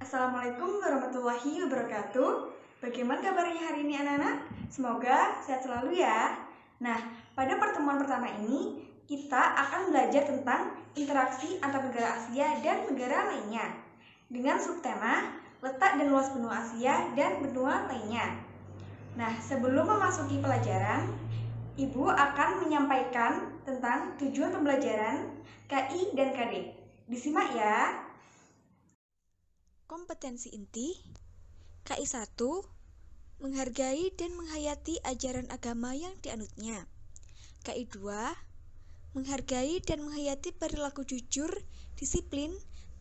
Assalamualaikum warahmatullahi wabarakatuh. Bagaimana kabarnya hari ini anak-anak? Semoga sehat selalu ya. Nah, pada pertemuan pertama ini kita akan belajar tentang interaksi antar negara Asia dan negara lainnya dengan subtema letak dan luas benua Asia dan benua lainnya. Nah, sebelum memasuki pelajaran, Ibu akan menyampaikan tentang tujuan pembelajaran KI dan KD. Disimak ya. Kompetensi inti KI 1 menghargai dan menghayati ajaran agama yang dianutnya. KI 2 menghargai dan menghayati perilaku jujur, disiplin,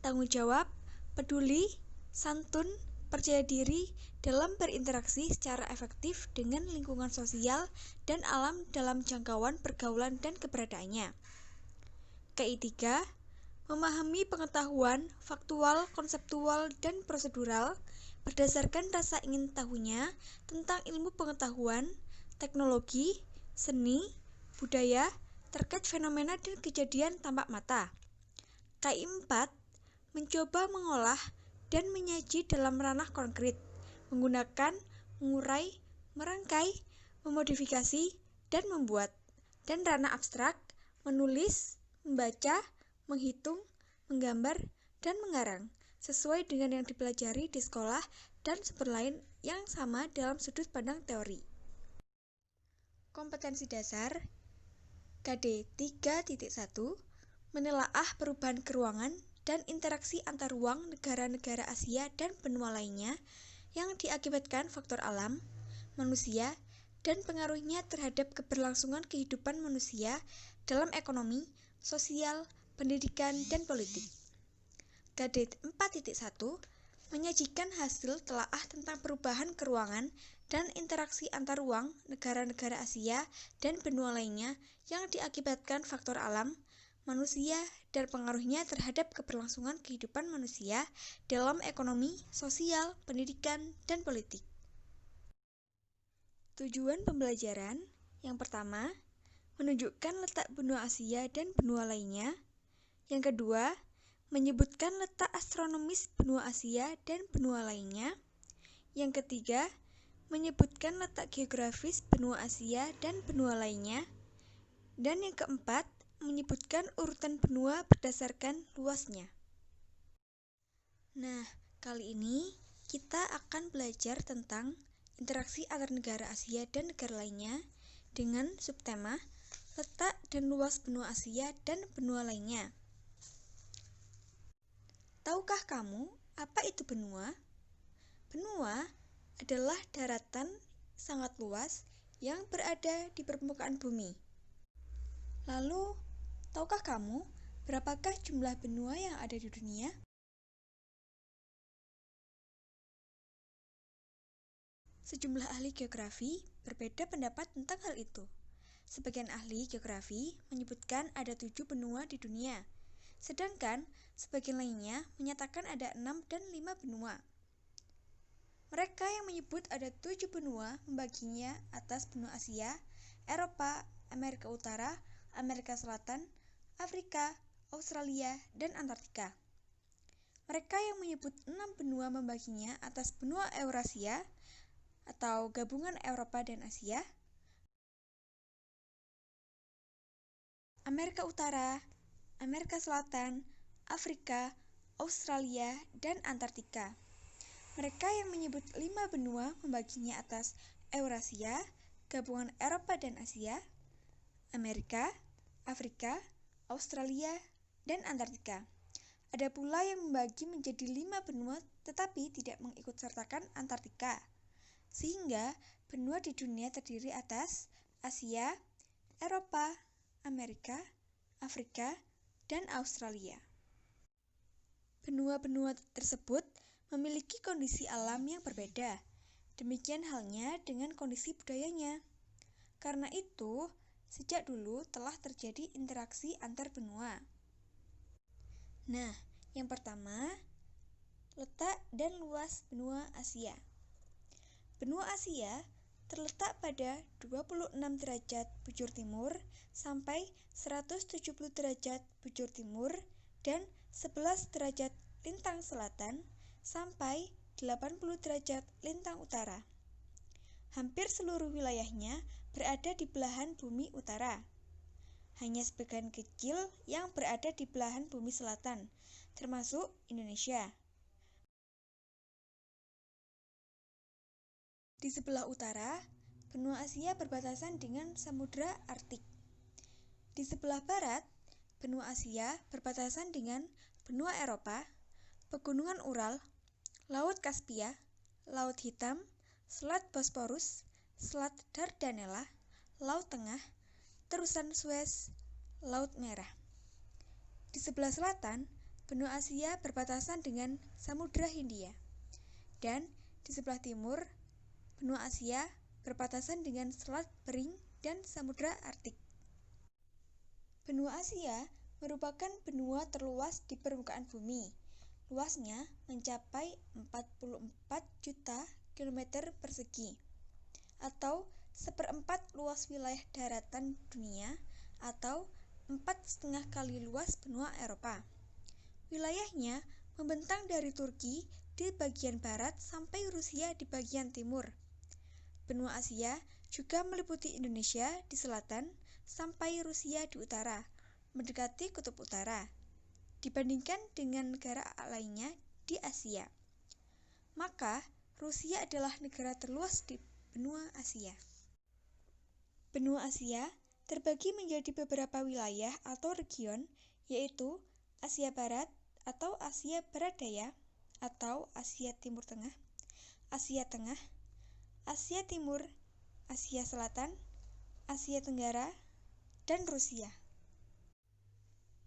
tanggung jawab, peduli, santun, percaya diri dalam berinteraksi secara efektif dengan lingkungan sosial dan alam dalam jangkauan pergaulan dan keberadaannya. KI 3 memahami pengetahuan faktual, konseptual, dan prosedural berdasarkan rasa ingin tahunya tentang ilmu pengetahuan, teknologi, seni, budaya, terkait fenomena dan kejadian tampak mata. KI 4 mencoba mengolah dan menyaji dalam ranah konkret, menggunakan, mengurai, merangkai, memodifikasi, dan membuat, dan ranah abstrak, menulis, membaca, menghitung, menggambar, dan mengarang, sesuai dengan yang dipelajari di sekolah dan sumber lain yang sama dalam sudut pandang teori. Kompetensi dasar KD 3.1 menelaah perubahan keruangan dan interaksi antar ruang negara-negara Asia dan benua lainnya yang diakibatkan faktor alam, manusia, dan pengaruhnya terhadap keberlangsungan kehidupan manusia dalam ekonomi, sosial, pendidikan, dan politik. KD 4.1 menyajikan hasil telaah tentang perubahan keruangan dan interaksi antar ruang negara-negara Asia dan benua lainnya yang diakibatkan faktor alam, manusia, dan pengaruhnya terhadap keberlangsungan kehidupan manusia dalam ekonomi, sosial, pendidikan, dan politik. Tujuan pembelajaran yang pertama, menunjukkan letak benua Asia dan benua lainnya. Yang kedua, menyebutkan letak astronomis benua Asia dan benua lainnya. Yang ketiga, menyebutkan letak geografis benua Asia dan benua lainnya. Dan yang keempat, menyebutkan urutan benua berdasarkan luasnya. Nah, kali ini kita akan belajar tentang interaksi antar negara Asia dan negara lainnya dengan subtema letak dan luas benua Asia dan benua lainnya. Tahukah kamu apa itu benua? Benua adalah daratan sangat luas yang berada di permukaan bumi. Lalu, tahukah kamu berapakah jumlah benua yang ada di dunia? Sejumlah ahli geografi berbeda pendapat tentang hal itu. Sebagian ahli geografi menyebutkan ada 7 benua di dunia, sedangkan sebagian lainnya menyatakan ada 6 dan 5 benua. Mereka yang menyebut ada 7 benua membaginya atas benua Asia, Eropa, Amerika Utara, Amerika Selatan, Afrika, Australia, dan Antartika. Mereka yang menyebut 6 benua membaginya atas benua Eurasia atau gabungan Eropa dan Asia, Amerika Utara, Amerika Selatan, Afrika, Australia, dan Antartika. Mereka yang menyebut 5 benua membaginya atas Eurasia, gabungan Eropa dan Asia, Amerika, Afrika, Australia, dan Antartika. Ada pula yang membagi menjadi 5 benua tetapi tidak mengikutsertakan Antartika, sehingga benua di dunia terdiri atas Asia, Eropa, Amerika, Afrika, dan Australia. Benua-benua tersebut memiliki kondisi alam yang berbeda. Demikian halnya dengan kondisi budayanya. Karena itu, sejak dulu telah terjadi interaksi antar benua. Nah, yang pertama, letak dan luas benua Asia. Benua Asia terletak pada 26 derajat bujur timur sampai 170 derajat bujur timur dan 11 derajat lintang selatan sampai 80 derajat lintang utara. Hampir seluruh wilayahnya berada di belahan bumi utara. Hanya sebagian kecil yang berada di belahan bumi selatan, termasuk Indonesia. Di sebelah utara, benua Asia berbatasan dengan Samudra Arktik. Di sebelah barat, benua Asia berbatasan dengan benua Eropa, Pegunungan Ural, Laut Kaspia, Laut Hitam, Selat Bosporus, Selat Dardanella, Laut Tengah, Terusan Suez, Laut Merah. Di sebelah selatan, benua Asia berbatasan dengan Samudra Hindia. Dan di sebelah timur, benua Asia berbatasan dengan Selat Bering dan Samudra Arktik. Benua Asia merupakan benua terluas di permukaan bumi. Luasnya mencapai 44 juta kilometer persegi, atau seperempat luas wilayah daratan dunia, atau 4,5 kali luas benua Eropa. Wilayahnya membentang dari Turki di bagian barat sampai Rusia di bagian timur. Benua Asia juga meliputi Indonesia di selatan sampai Rusia di utara, mendekati kutub utara, dibandingkan dengan negara lainnya di Asia. Maka, Rusia adalah negara terluas di benua Asia. Benua Asia terbagi menjadi beberapa wilayah atau region, yaitu Asia Barat atau Asia Barat Daya atau Asia Timur Tengah, Asia Tengah, Asia Timur, Asia Selatan, Asia Tenggara, dan Rusia.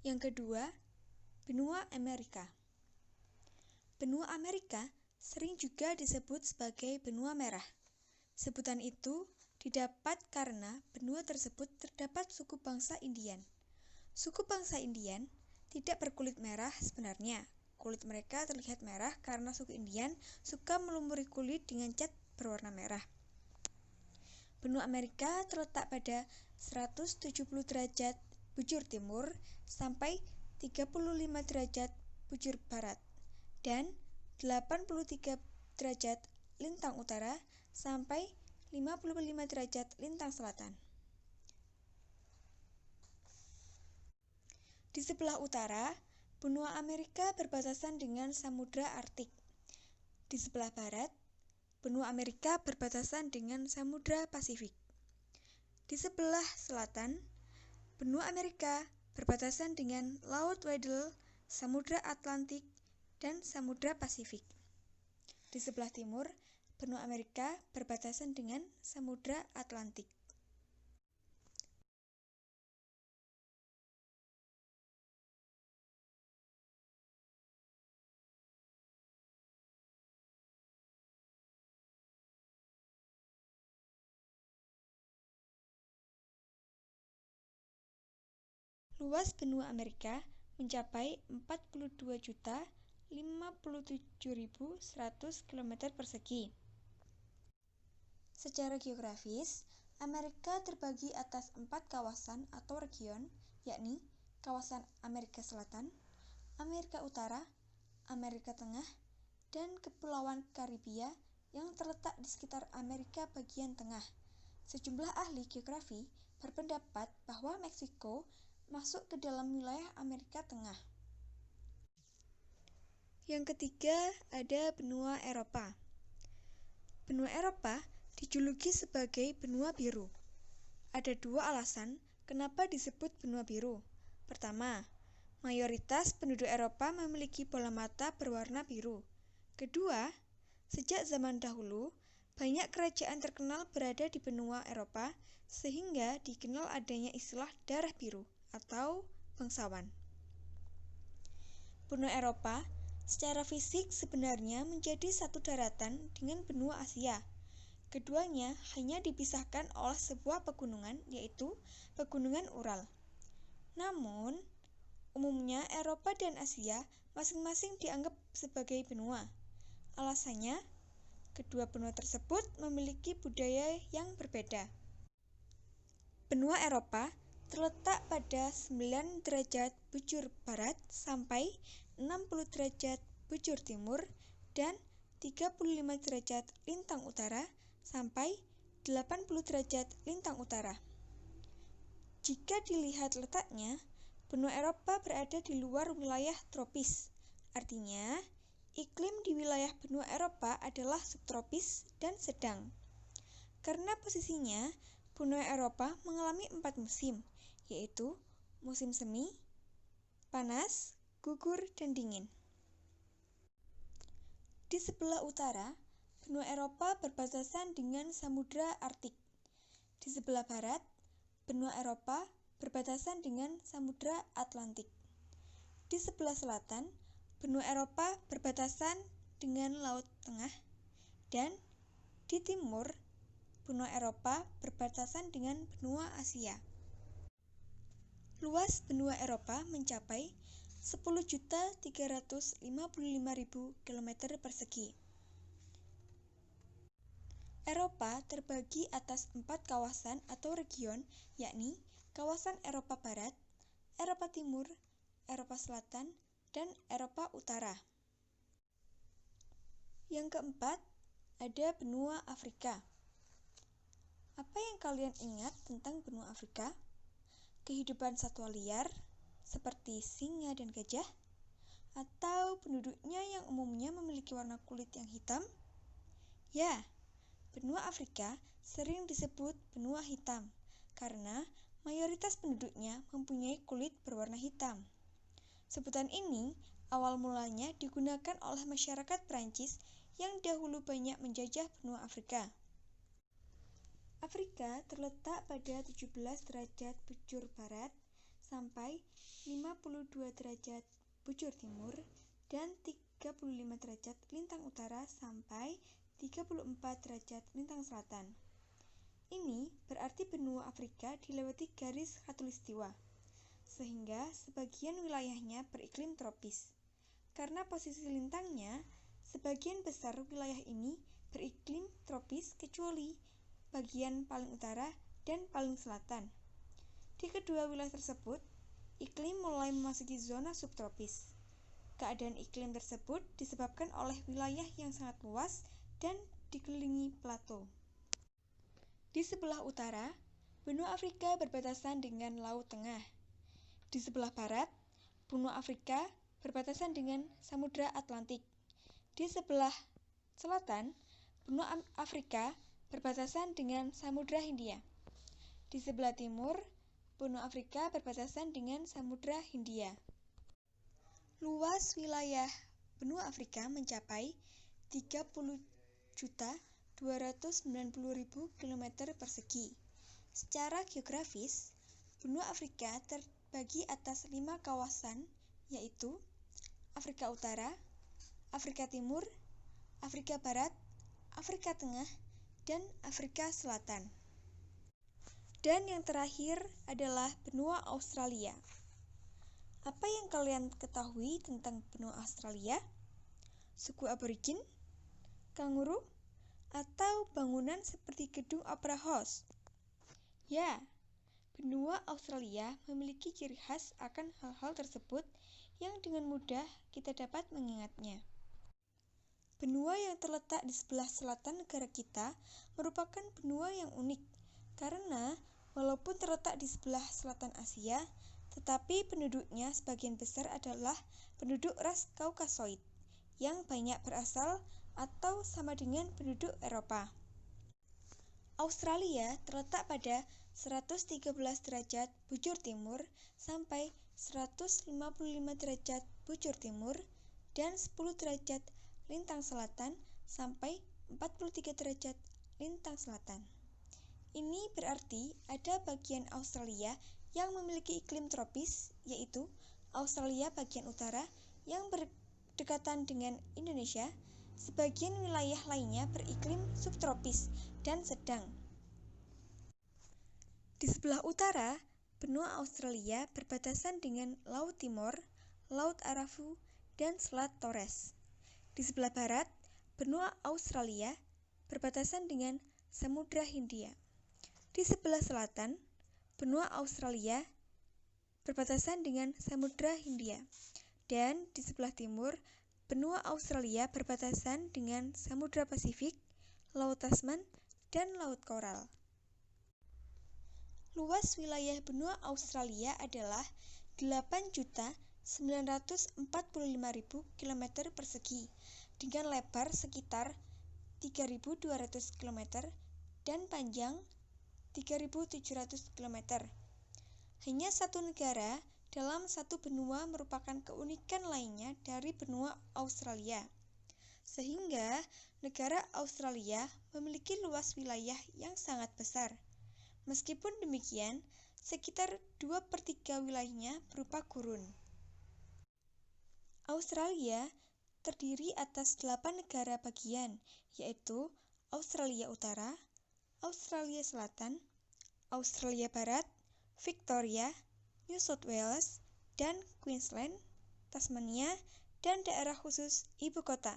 Yang kedua, benua Amerika. Benua Amerika sering juga disebut sebagai benua merah. Sebutan itu didapat karena benua tersebut terdapat suku bangsa Indian. Suku bangsa Indian tidak berkulit merah sebenarnya. Kulit mereka terlihat merah karena suku Indian suka melumuri kulit dengan cat berwarna merah. Benua Amerika terletak pada 170 derajat bujur timur sampai 35 derajat bujur barat dan 83 derajat lintang utara sampai 55 derajat lintang selatan. Di sebelah utara, benua Amerika berbatasan dengan Samudra Arktik. Di sebelah barat, benua Amerika berbatasan dengan Samudra Pasifik. Di sebelah selatan, benua Amerika berbatasan dengan Laut Weddell, Samudra Atlantik, dan Samudra Pasifik. Di sebelah timur, benua Amerika berbatasan dengan Samudra Atlantik. Luas benua Amerika mencapai 42.057.100 km persegi. Secara geografis, Amerika terbagi atas 4 kawasan atau region, yakni kawasan Amerika Selatan, Amerika Utara, Amerika Tengah, dan Kepulauan Karibia yang terletak di sekitar Amerika bagian tengah. Sejumlah ahli geografi berpendapat bahwa Meksiko masuk ke dalam wilayah Amerika Tengah. Yang ketiga ada benua Eropa. Benua Eropa dijuluki sebagai benua biru. Ada 2 alasan kenapa disebut benua biru. Pertama, mayoritas penduduk Eropa memiliki bola mata berwarna biru. Kedua, sejak zaman dahulu, banyak kerajaan terkenal berada di benua Eropa sehingga dikenal adanya istilah darah biru atau bangsawan. Benua Eropa secara fisik sebenarnya menjadi satu daratan dengan benua Asia. Keduanya hanya dipisahkan oleh sebuah pegunungan, yaitu Pegunungan Ural. Namun, umumnya Eropa dan Asia masing-masing dianggap sebagai benua. Alasannya, kedua benua tersebut memiliki budaya yang berbeda. Benua Eropa terletak pada 9 derajat bujur barat sampai 60 derajat bujur timur dan 35 derajat lintang utara sampai 80 derajat lintang utara. Jika dilihat letaknya, benua Eropa berada di luar wilayah tropis. Artinya, iklim di wilayah benua Eropa adalah subtropis dan sedang. Karena posisinya, benua Eropa mengalami 4 musim, yaitu musim semi, panas, gugur, dan dingin. Di sebelah utara, benua Eropa berbatasan dengan Samudra Arktik. Di sebelah barat, benua Eropa berbatasan dengan Samudra Atlantik. Di sebelah selatan, benua Eropa berbatasan dengan Laut Tengah, dan di timur, benua Eropa berbatasan dengan benua Asia. Luas benua Eropa mencapai 10.355.000 km persegi. Eropa terbagi atas 4 kawasan atau region, yakni kawasan Eropa Barat, Eropa Timur, Eropa Selatan, dan Eropa Utara. Yang keempat, ada benua Afrika. Apa yang kalian ingat tentang benua Afrika? Kehidupan satwa liar, seperti singa dan gajah, atau penduduknya yang umumnya memiliki warna kulit yang hitam? Ya, benua Afrika sering disebut benua hitam, karena mayoritas penduduknya mempunyai kulit berwarna hitam. Sebutan ini awal mulanya digunakan oleh masyarakat Prancis yang dahulu banyak menjajah benua Afrika. Afrika terletak pada 17 derajat bujur barat sampai 52 derajat bujur timur dan 35 derajat lintang utara sampai 34 derajat lintang selatan. Ini berarti benua Afrika dilewati garis khatulistiwa, sehingga sebagian wilayahnya beriklim tropis. Karena posisi lintangnya, sebagian besar wilayah ini beriklim tropis kecuali bagian paling utara dan paling selatan. Di kedua wilayah tersebut, iklim mulai memasuki zona subtropis. Keadaan iklim tersebut disebabkan oleh wilayah yang sangat luas dan dikelilingi plato. Di sebelah utara, benua Afrika berbatasan dengan Laut Tengah. Di sebelah barat, benua Afrika berbatasan dengan Samudra Atlantik. Di sebelah selatan, benua Afrika berbatasan dengan Samudra Hindia. Di sebelah timur, benua Afrika berbatasan dengan Samudra Hindia. Luas wilayah benua Afrika mencapai 30.290.000 km persegi. Secara geografis, benua Afrika terbagi atas 5 kawasan, yaitu Afrika Utara, Afrika Timur, Afrika Barat, Afrika Tengah, dan Afrika Selatan. Dan yang terakhir adalah benua Australia. Apa yang kalian ketahui tentang benua Australia? Suku aborigin, kanguru, atau bangunan seperti gedung Opera House? Ya, benua Australia memiliki ciri khas akan hal-hal tersebut yang dengan mudah kita dapat mengingatnya. Benua yang terletak di sebelah selatan negara kita merupakan benua yang unik, karena walaupun terletak di sebelah selatan Asia, tetapi penduduknya sebagian besar adalah penduduk ras Kaukasoid, yang banyak berasal atau sama dengan penduduk Eropa. Australia terletak pada 113 derajat bujur timur sampai 155 derajat bujur timur dan 10 derajat lintang selatan sampai 43 derajat lintang selatan. Ini berarti ada bagian Australia yang memiliki iklim tropis, yaitu Australia bagian utara yang berdekatan dengan Indonesia. Sebagian wilayah lainnya beriklim subtropis dan sedang. Di sebelah utara, benua Australia berbatasan dengan Laut Timor, Laut Arafu, dan Selat Torres. Di sebelah barat, benua Australia berbatasan dengan Samudra Hindia. Di sebelah selatan, benua Australia berbatasan dengan Samudra Hindia. Dan di sebelah timur, benua Australia berbatasan dengan Samudra Pasifik, Laut Tasman, dan Laut Koral. Luas wilayah benua Australia adalah 8.945.000 km persegi dengan lebar sekitar 3.200 km dan panjang 3.700 km. Hanya satu negara dalam satu benua merupakan keunikan lainnya dari benua Australia, sehingga negara Australia memiliki luas wilayah yang sangat besar. Meskipun demikian, sekitar 2/3 wilayahnya berupa gurun. Australia terdiri atas 8 negara bagian, yaitu Australia Utara, Australia Selatan, Australia Barat, Victoria, New South Wales, dan Queensland, Tasmania, dan daerah khusus ibu kota.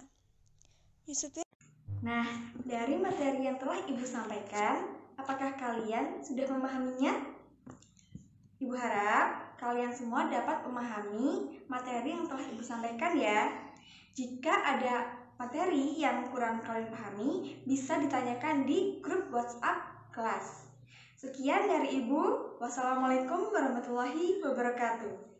Nah, dari materi yang telah Ibu sampaikan, apakah kalian sudah memahaminya? Ibu harap kalian semua dapat memahami materi yang telah Ibu sampaikan ya. Jika ada materi yang kurang kalian pahami, bisa ditanyakan di grup WhatsApp kelas. Sekian dari Ibu. Wassalamualaikum warahmatullahi wabarakatuh.